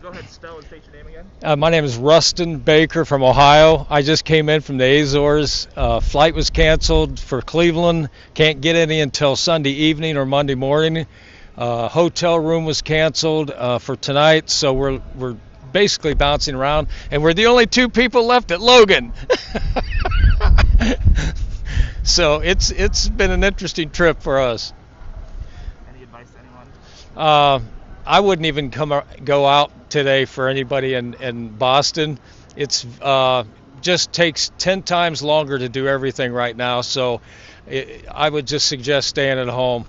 Go ahead, spell and state your name again. My name is Ruston Baker from Ohio. I just came in from the Azores. Flight was canceled for Cleveland. Can't get any until Sunday evening or Monday morning. Hotel room was canceled for tonight, so we're basically bouncing around, and we're the only two people left at Logan. So it's been an interesting trip for us. Any advice to anyone? I wouldn't even go out today for anybody in Boston. It's just takes 10 times longer to do everything right now, so I would just suggest staying at home.